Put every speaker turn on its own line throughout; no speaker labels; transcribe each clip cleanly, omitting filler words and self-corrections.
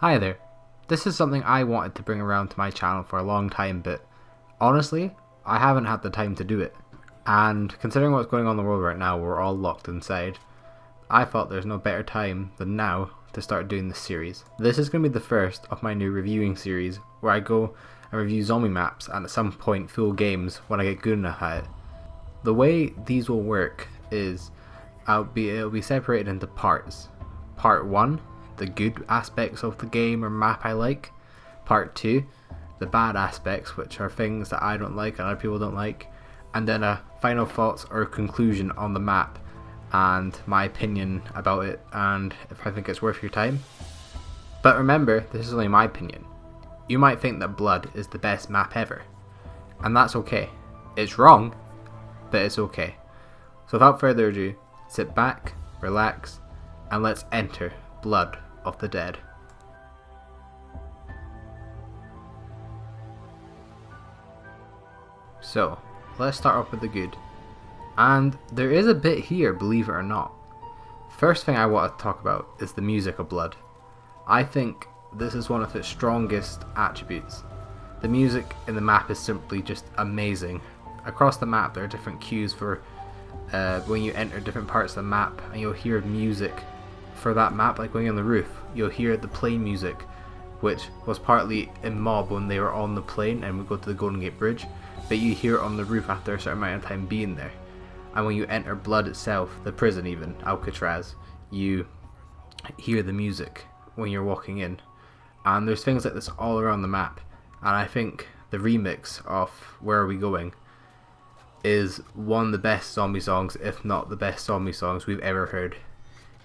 Hi there. This is something I wanted to bring around to my channel for a long time, but honestly, I haven't had the time to do it. And considering what's going on in the world right now, we're all locked inside, I thought there's no better time than now to start doing this series. This is going to be the first of my new reviewing series where I go and review zombie maps and at some point full games when I get good enough at it. The way these will work is it'll be separated into parts. Part 1, the good aspects of the game or map I like. Part 2, the bad aspects, which are things that I don't like and other people don't like. And then a final thoughts or conclusion on the map and my opinion about it and if I think it's worth your time. But remember, this is only my opinion. You might think that Blood is the best map ever, and that's okay. It's wrong, but it's okay. So without further ado, sit back, relax, and let's enter Blood of the Dead. So, let's start off with the good. And there is a bit here, believe it or not. First thing I want to talk about is the music of Blood. I think this is one of its strongest attributes. The music in the map is simply just amazing. Across the map there are different cues for when you enter different parts of the map, and you'll hear music for that map, like going on the roof. You'll hear the plane music, which was partly in Mob when they were on the plane and we go to the Golden Gate Bridge, but you hear it on the roof after a certain amount of time being there. And when you enter Blood itself, the prison even, Alcatraz, you hear the music when you're walking in. And there's things like this all around the map, and I think the remix of Where Are We Going is one of the best zombie songs, if not the best zombie songs we've ever heard.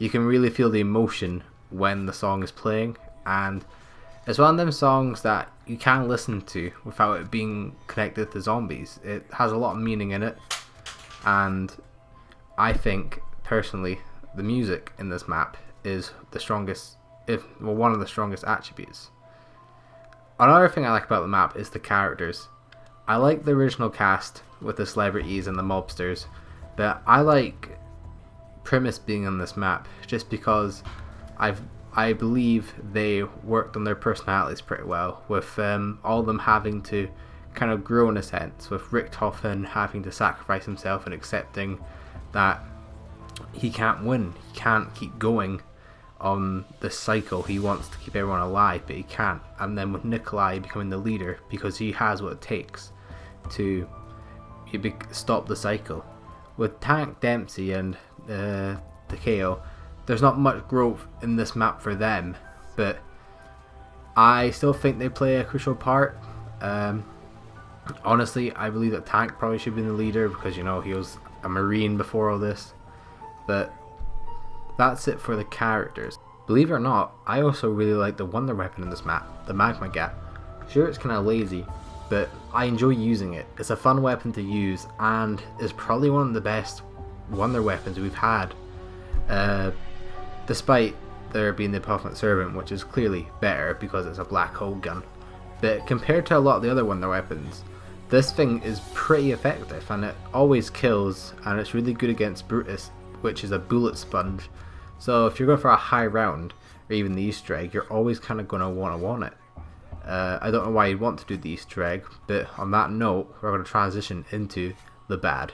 You can really feel the emotion when the song is playing, and it's one of them songs that you can listen to without it being connected to zombies. It has a lot of meaning in it, and I think personally the music in this map is the strongest, one of the strongest attributes. Another thing I like about the map is the characters. I like the original cast with the celebrities and the mobsters, but I like Primus being on this map just because I believe they worked on their personalities pretty well, with all of them having to kind of grow in a sense, with Richtofen having to sacrifice himself and accepting that he can't win, he can't keep going on the cycle. He wants to keep everyone alive, but he can't. And then with Nikolai becoming the leader because he has what it takes to stop the cycle. With Tank, Dempsey and Takeo, there's not much growth in this map for them, but I still think they play a crucial part. Honestly, I believe that Tank probably should be the leader because, you know, he was a Marine before all this. But that's it for the characters. Believe it or not, I also really like the wonder weapon in this map, the Magma Gat. Sure, it's kind of lazy, but I enjoy using it. It's a fun weapon to use and is probably one of the best wonder weapons we've had. Despite there being the Puffman Servant, which is clearly better because it's a black hole gun. But compared to a lot of the other wonder weapons, this thing is pretty effective and it always kills, and it's really good against Brutus, which is a bullet sponge. So if you're going for a high round or even the Easter egg, you're always kind of going to want it. I don't know why you'd want to do the Easter egg, but on that note, we're going to transition into the bad.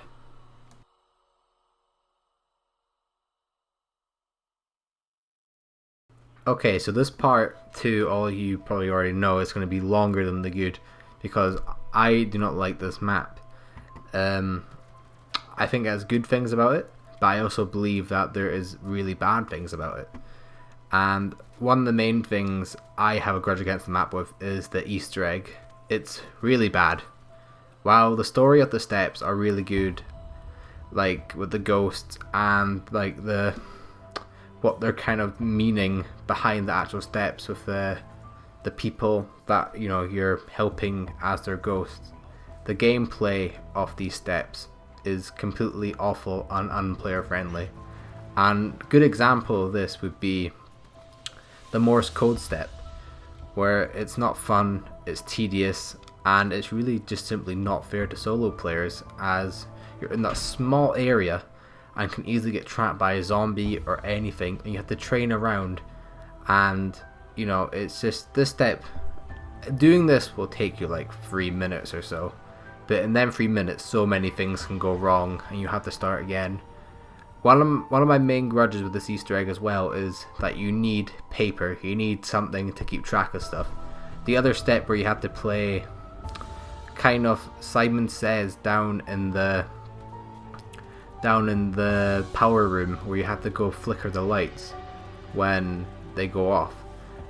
Okay, so this part, to all you probably already know, is going to be longer than the good because I do not like this map. I think it has good things about it, but I also believe that there is really bad things about it. And one of the main things I have a grudge against the map with is the Easter egg. It's really bad. While the story of the steps are really good, like with the ghosts and like what they're kind of meaning behind the actual steps with the people that, you know, you're helping as their ghosts, the gameplay of these steps is completely awful and unplayer friendly. And a good example of this would be the Morse code step, where it's not fun, it's tedious, and it's really just simply not fair to solo players, as you're in that small area and can easily get trapped by a zombie or anything, and you have to train around and you know, it's just this step. Doing this will take you like 3 minutes or so, but in them 3 minutes, so many things can go wrong, and you have to start again. One of my main grudges with this Easter egg as well is that you need paper. You need something to keep track of stuff. The other step where you have to play, kind of Simon Says down in the power room, where you have to go flicker the lights when they go off.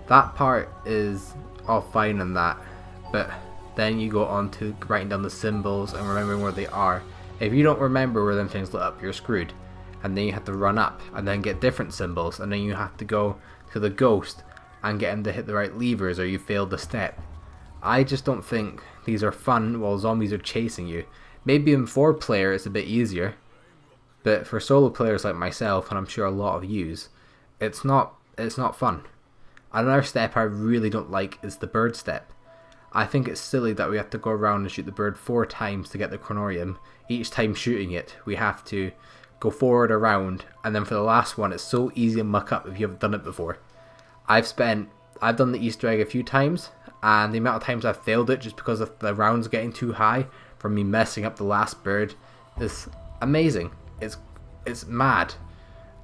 That part is all fine and that, but then you go on to writing down the symbols and remembering where they are. If you don't remember where them things lit up, you're screwed. And then you have to run up and then get different symbols, and then you have to go to the ghost and get him to hit the right levers, or you failed the step. I just don't think these are fun while zombies are chasing you. Maybe in 4-player it's a bit easier, but for solo players like myself, and I'm sure a lot of yous, it's not fun. Another step I really don't like is the bird step. I think it's silly that we have to go around and shoot the bird 4 times to get the chronorium. Each time shooting it, we have to go forward around, and then for the last one, it's so easy to muck up if you haven't done it before. I've done the Easter egg a few times, and the amount of times I've failed it just because of the rounds getting too high from me messing up the last bird is amazing. It's mad.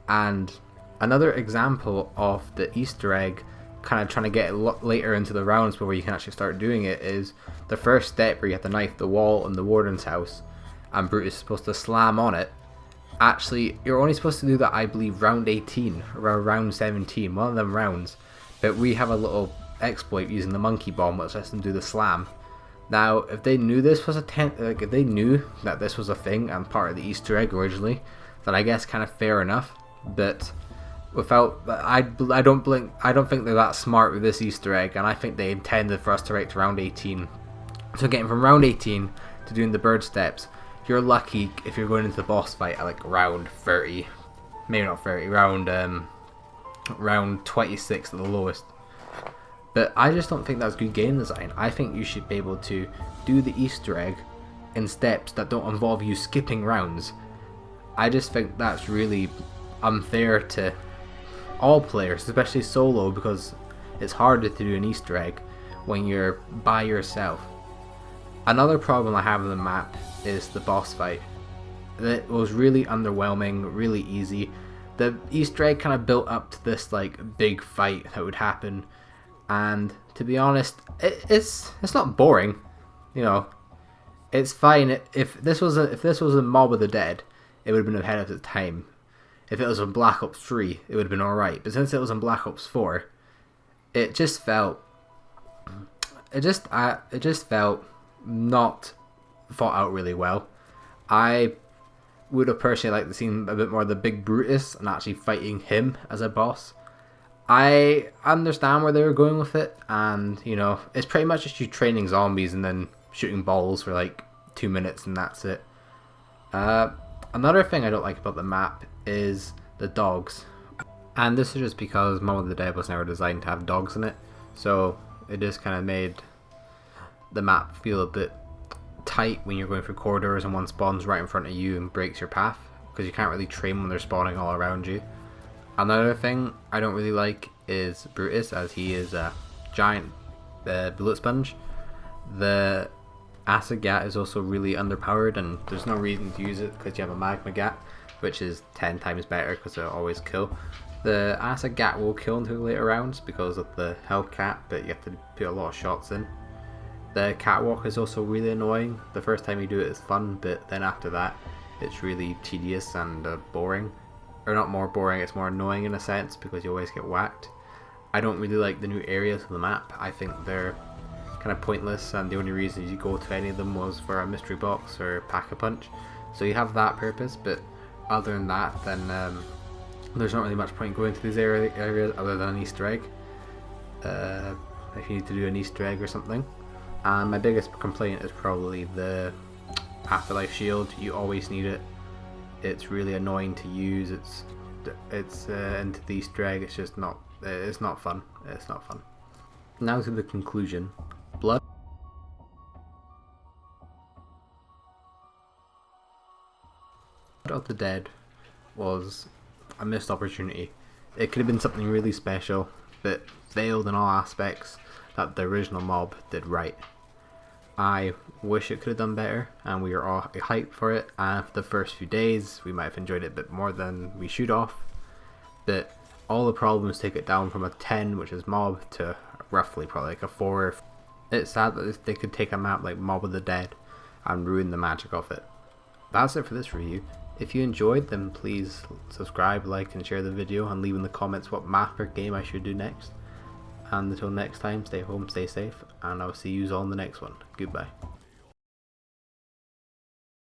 And another example of the Easter egg kind of trying to get it later into the rounds before you can actually start doing it is the first step where you have to knife the wall in the warden's house, and Brutus is supposed to slam on it. Actually, you're only supposed to do that, I believe, round 18 or round 17, one of them rounds. But we have a little exploit using the monkey bomb, which lets them do the slam. Now, if they knew this was if they knew that this was a thing and part of the Easter egg originally, then I guess kind of fair enough. But I don't think they're that smart with this Easter egg, and I think they intended for us to write to round 18. So getting from round 18 to doing the bird steps, you're lucky if you're going into the boss fight at like round 30, maybe not 30, round 26 at the lowest. But I just don't think that's good game design. I think you should be able to do the Easter egg in steps that don't involve you skipping rounds. I just think that's really unfair to all players, especially solo, because it's harder to do an Easter egg when you're by yourself. Another problem I have with the map is the boss fight. It was really underwhelming, really easy. The Easter egg kind of built up to this like big fight that would happen, and to be honest, it's not boring. You know, it's fine. If this was a Mob of the Dead, it would have been ahead of its time. If it was on Black Ops 3, it would have been alright. But since it was on Black Ops 4, it just felt not thought out really well. I would have personally liked to see a bit more of the big Brutus and actually fighting him as a boss. I understand where they were going with it, and you know, it's pretty much just you training zombies and then shooting balls for like 2 minutes and that's it. Another thing I don't like about the map is the dogs, and this is just because Mob of the Dead was never designed to have dogs in it, so it just kind of made the map feel a bit tight when you're going through corridors and one spawns right in front of you and breaks your path, because you can't really train when they're spawning all around you. Another thing I don't really like is Brutus, as he is a giant bullet sponge. The acid gat is also really underpowered, and there's no reason to use it because you have a magma gat, which is 10 times better because it'll always kill. The acid gat will kill into later rounds because of the health cap, but you have to put a lot of shots in. The catwalk is also really annoying. The first time you do it is fun, but then after that it's really tedious and boring. Or not more boring, it's more annoying in a sense because you always get whacked. I don't really like the new areas of the map. I think they're kind of pointless, and the only reason you go to any of them was for a mystery box or pack-a-punch. So you have that purpose, but other than that, then there's not really much point going to these areas other than an Easter egg. If you need to do an Easter egg or something. And my biggest complaint is probably the afterlife shield. You always need it. It's really annoying to use. It's into the Easter egg. It's just not. It's not fun. It's not fun. Now to the conclusion. Blood of the Dead was a missed opportunity. It could have been something really special, but failed in all aspects that the original mob did right. I wish it could have done better, and we were all hyped for it, and for the first few days we might have enjoyed it a bit more than we should have, but all the problems take it down from a 10, which is mob, to roughly probably like a 4. It's sad that they could take a map like Mob of the Dead and ruin the magic of it. That's it for this review. If you enjoyed, then please subscribe, like and share the video, and leave in the comments what map or game I should do next. And until next time, stay home, stay safe, and I'll see you all in the next one. Goodbye.